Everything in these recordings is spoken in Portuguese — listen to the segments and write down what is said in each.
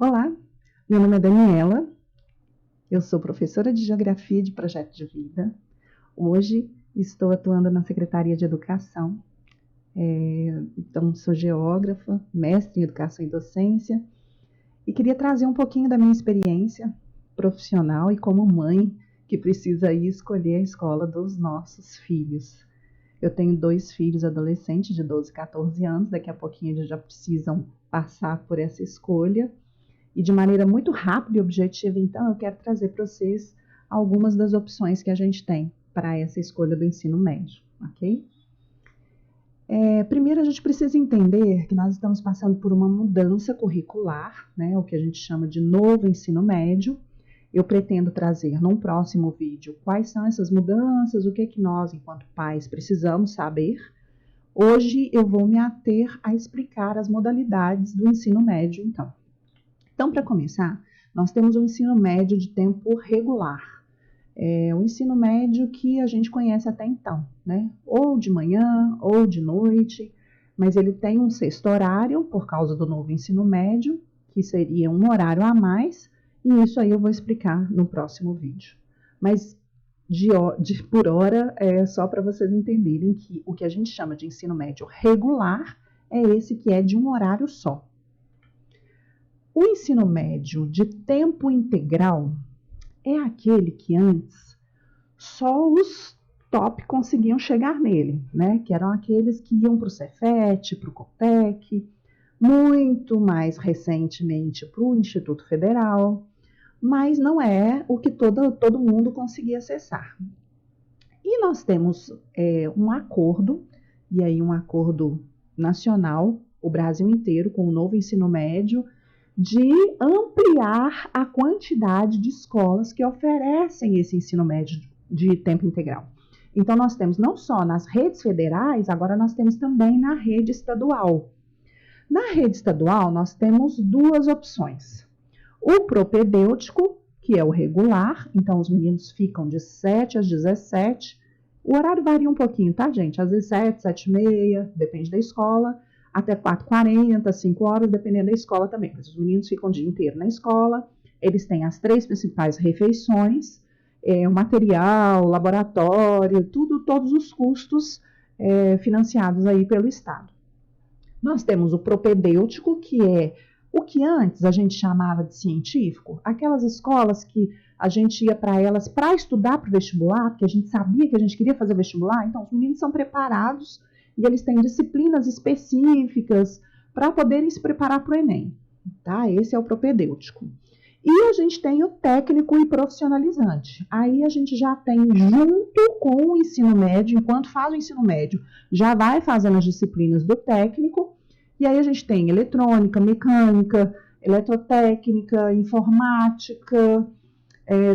Olá, meu nome é Daniela, eu sou professora de Geografia de Projeto de Vida. Hoje estou atuando na Secretaria de Educação, então sou geógrafa, mestre em Educação e Docência, e queria trazer um pouquinho da minha experiência profissional e como mãe que precisa ir escolher a escola dos nossos filhos. Eu tenho 2 filhos adolescentes de 12 e 14 anos, daqui a pouquinho eles já precisam passar por essa escolha. E de maneira muito rápida e objetiva, então, eu quero trazer para vocês algumas das opções que a gente tem para essa escolha do ensino médio, ok? Primeiro, a gente precisa entender que nós estamos passando por uma mudança curricular, né, o que a gente chama de novo ensino médio. Eu pretendo trazer num próximo vídeo quais são essas mudanças, o que é que nós, enquanto pais, precisamos saber. Hoje eu vou me ater a explicar as modalidades do ensino médio, então. Então, para começar, nós temos o ensino médio de tempo regular. É o ensino médio que a gente conhece até então, né? Ou de manhã, ou de noite, mas ele tem um sexto horário, por causa do novo ensino médio, que seria um horário a mais, e isso aí eu vou explicar no próximo vídeo. Mas, por hora, é só para vocês entenderem que o que a gente chama de ensino médio regular é esse que é de um horário só. O ensino médio de tempo integral é aquele que antes só os top conseguiam chegar nele, né? Que eram aqueles que iam para o Cefet, para o Copec, muito mais recentemente para o Instituto Federal, mas não é o que todo mundo conseguia acessar. E nós temos um acordo, e aí um acordo nacional, o Brasil inteiro, com o novo ensino médio, de ampliar a quantidade de escolas que oferecem esse ensino médio de tempo integral. Então, nós temos não só nas redes federais, agora nós temos também na rede estadual. Na rede estadual, nós temos 2 opções. O propedêutico, que é o regular, então os meninos ficam de 7 às 17. O horário varia um pouquinho, tá, gente? Às vezes 7, 7h30, depende da escola, até 4h40, 5 horas, dependendo da escola também. Mas os meninos ficam o dia inteiro na escola, eles têm as 3 principais refeições, o material, laboratório, todos os custos financiados aí pelo Estado. Nós temos o propedêutico, que é o que antes a gente chamava de científico, aquelas escolas que a gente ia para elas para estudar para o vestibular, porque a gente sabia que a gente queria fazer vestibular, então os meninos são preparados e eles têm disciplinas específicas para poderem se preparar para o Enem. Tá? Esse é o propedêutico. E a gente tem o técnico e profissionalizante. Aí a gente já tem, junto com o ensino médio, enquanto faz o ensino médio, já vai fazendo as disciplinas do técnico. E aí a gente tem eletrônica, mecânica, eletrotécnica, informática,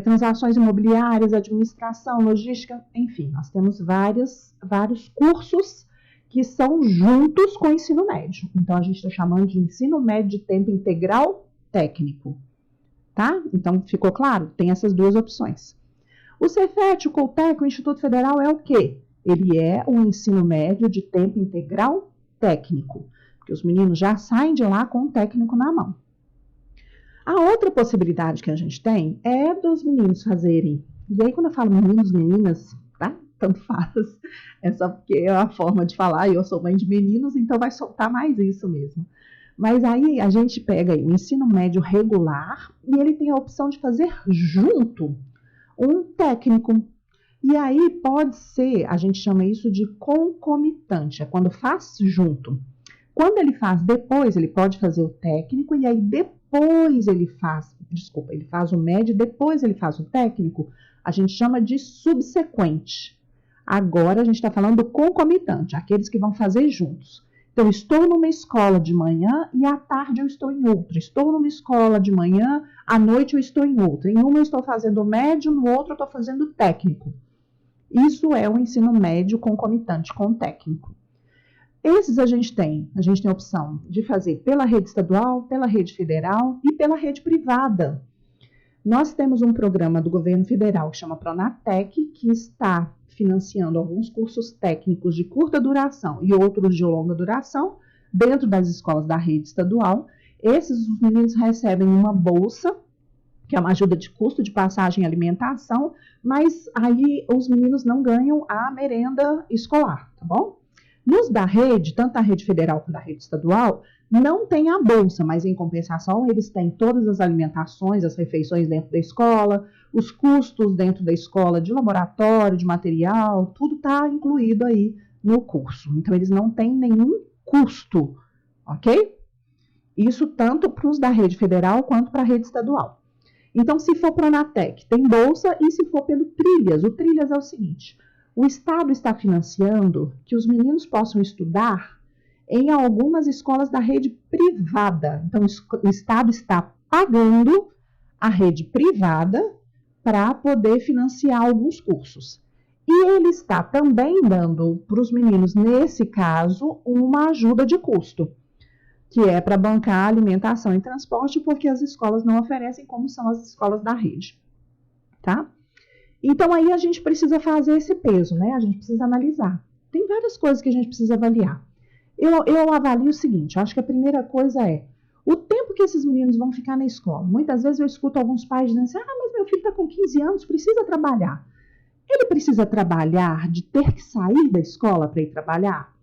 transações imobiliárias, administração, logística, enfim, nós temos vários cursos que são juntos com o ensino médio. Então, a gente está chamando de ensino médio de tempo integral técnico. Tá? Então, ficou claro? Tem essas 2 opções. O Cefet, o Copec, o Instituto Federal é o quê? Ele é um ensino médio de tempo integral técnico, porque os meninos já saem de lá com o técnico na mão. A outra possibilidade que a gente tem é dos meninos fazerem, e aí quando eu falo meninos, meninas, tá? Tanto faz, é só porque é a forma de falar, e eu sou mãe de meninos, então vai soltar mais isso mesmo. Mas aí a gente pega aí o ensino médio regular e ele tem a opção de fazer junto um técnico. E aí pode ser, a gente chama isso de concomitante, é quando faz junto. Quando ele faz depois, ele pode fazer o técnico e aí depois ele faz o médio, depois ele faz o técnico, a gente chama de subsequente. Agora a gente está falando do concomitante, aqueles que vão fazer juntos. Então, estou numa escola de manhã e à tarde eu estou em outra. Estou numa escola de manhã, à noite eu estou em outra. Em uma eu estou fazendo o médio, no outro eu estou fazendo o técnico. Isso é o ensino médio concomitante com o técnico. Esses a gente tem a opção de fazer pela rede estadual, pela rede federal e pela rede privada. Nós temos um programa do governo federal que chama Pronatec, que está financiando alguns cursos técnicos de curta duração e outros de longa duração dentro das escolas da rede estadual. Esses os meninos recebem uma bolsa, que é uma ajuda de custo de passagem e alimentação, mas aí os meninos não ganham a merenda escolar, tá bom? Nos da rede, tanto da rede federal quanto da rede estadual, não tem a bolsa, mas em compensação eles têm todas as alimentações, as refeições dentro da escola, os custos dentro da escola de laboratório, de material, tudo está incluído aí no curso. Então eles não têm nenhum custo, ok? Isso tanto para os da rede federal quanto para a rede estadual. Então, se for para a Pronatec, tem bolsa, e se for pelo Trilhas, o Trilhas é o seguinte: o Estado está financiando que os meninos possam estudar em algumas escolas da rede privada. Então, o Estado está pagando a rede privada para poder financiar alguns cursos. E ele está também dando para os meninos, nesse caso, uma ajuda de custo, que é para bancar alimentação e transporte, porque as escolas não oferecem como são as escolas da rede, tá? Então, aí a gente precisa fazer esse peso, né? A gente precisa analisar. Tem várias coisas que a gente precisa avaliar. Eu avalio o seguinte, eu acho que a primeira coisa é o tempo que esses meninos vão ficar na escola. Muitas vezes eu escuto alguns pais dizendo assim, mas meu filho está com 15 anos, precisa trabalhar. Ele precisa trabalhar de ter que sair da escola para ir trabalhar?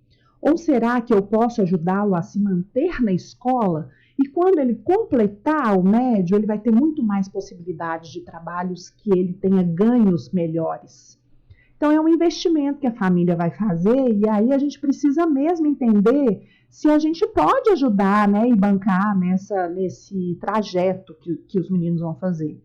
Ou será que eu posso ajudá-lo a se manter na escola e quando ele completar o médio, ele vai ter muito mais possibilidades de trabalhos que ele tenha ganhos melhores? Então, é um investimento que a família vai fazer e aí a gente precisa mesmo entender se a gente pode ajudar, né, e bancar nesse trajeto que os meninos vão fazer.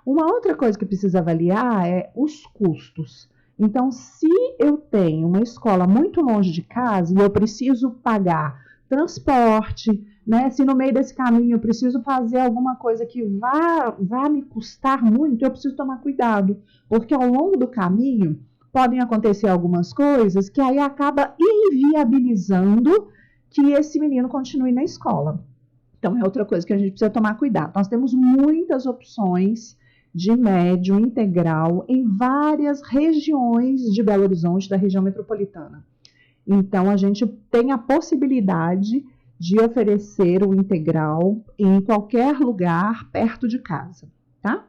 Uma outra coisa que precisa avaliar é os custos. Então, se eu tenho uma escola muito longe de casa e eu preciso pagar transporte, né? Se no meio desse caminho eu preciso fazer alguma coisa que vá me custar muito, eu preciso tomar cuidado, porque ao longo do caminho podem acontecer algumas coisas que aí acaba inviabilizando que esse menino continue na escola. Então, é outra coisa que a gente precisa tomar cuidado. Nós temos muitas opções de médio integral em várias regiões de Belo Horizonte, da região metropolitana. Então, a gente tem a possibilidade de oferecer o integral em qualquer lugar perto de casa, tá?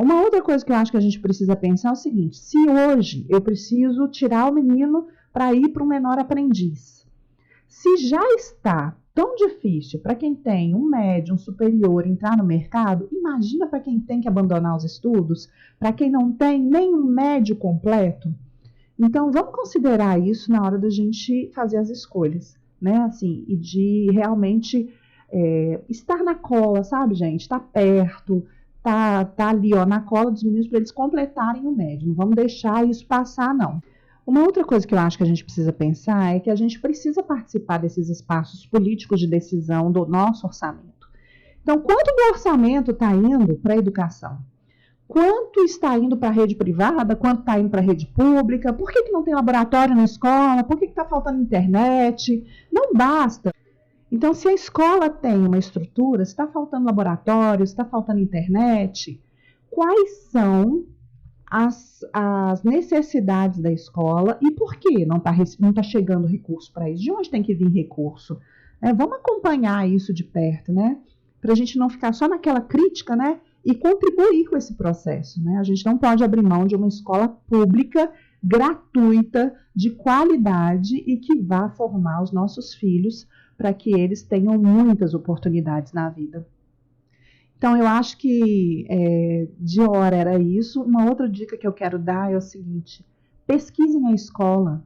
Uma outra coisa que eu acho que a gente precisa pensar é o seguinte: se hoje eu preciso tirar o menino para ir para um menor aprendiz, se já está tão difícil para quem tem um médio, um superior entrar no mercado, imagina para quem tem que abandonar os estudos, para quem não tem nem um médio completo. Então, vamos considerar isso na hora da gente fazer as escolhas, né? Assim, e de realmente estar na cola, sabe, gente? Estar perto, tá ali, ó, na cola dos meninos para eles completarem o médio. Não vamos deixar isso passar, não. Uma outra coisa que eu acho que a gente precisa pensar é que a gente precisa participar desses espaços políticos de decisão do nosso orçamento. Então, quanto do orçamento está indo para a educação? Quanto está indo para a rede privada? Quanto está indo para a rede pública? Por que não tem laboratório na escola? Por que está faltando internet? Não basta. Então, se a escola tem uma estrutura, se está faltando laboratório, se está faltando internet, quais são as necessidades da escola e por que não tá chegando recurso para isso? De onde tem que vir recurso? Vamos acompanhar isso de perto, né? Para a gente não ficar só naquela crítica, né? E contribuir com esse processo, né? A gente não pode abrir mão de uma escola pública, gratuita, de qualidade e que vá formar os nossos filhos para que eles tenham muitas oportunidades na vida. Então, eu acho que de hora era isso. Uma outra dica que eu quero dar é o seguinte: pesquisem a escola.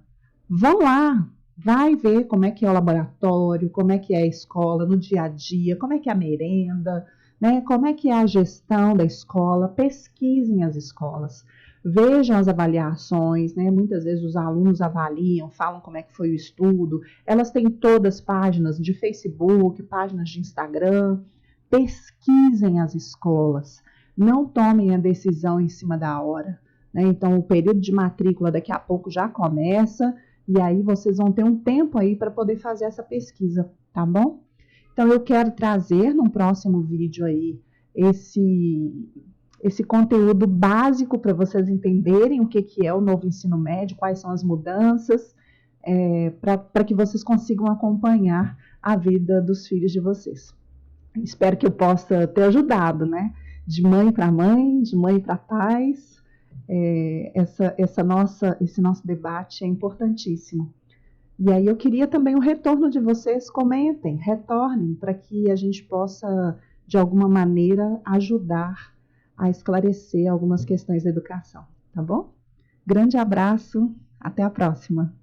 Vão lá, vai ver como é que é o laboratório, como é que é a escola no dia a dia, como é que é a merenda, né? Como é que é a gestão da escola. Pesquisem as escolas. Vejam as avaliações, né? Muitas vezes os alunos avaliam, falam como é que foi o estudo. Elas têm todas páginas de Facebook, páginas de Instagram. Pesquisem as escolas, não tomem a decisão em cima da hora, né? Então, o período de matrícula daqui a pouco já começa e aí vocês vão ter um tempo aí para poder fazer essa pesquisa, tá bom? Então, eu quero trazer num próximo vídeo aí esse conteúdo básico para vocês entenderem o que é o novo ensino médio, quais são as mudanças, para que vocês consigam acompanhar a vida dos filhos de vocês. Espero que eu possa ter ajudado, né? De mãe para mãe, de mãe para pais. Esse nosso debate é importantíssimo. E aí eu queria também o retorno de vocês, comentem, retornem, para que a gente possa, de alguma maneira, ajudar a esclarecer algumas questões da educação, tá bom? Grande abraço, até a próxima.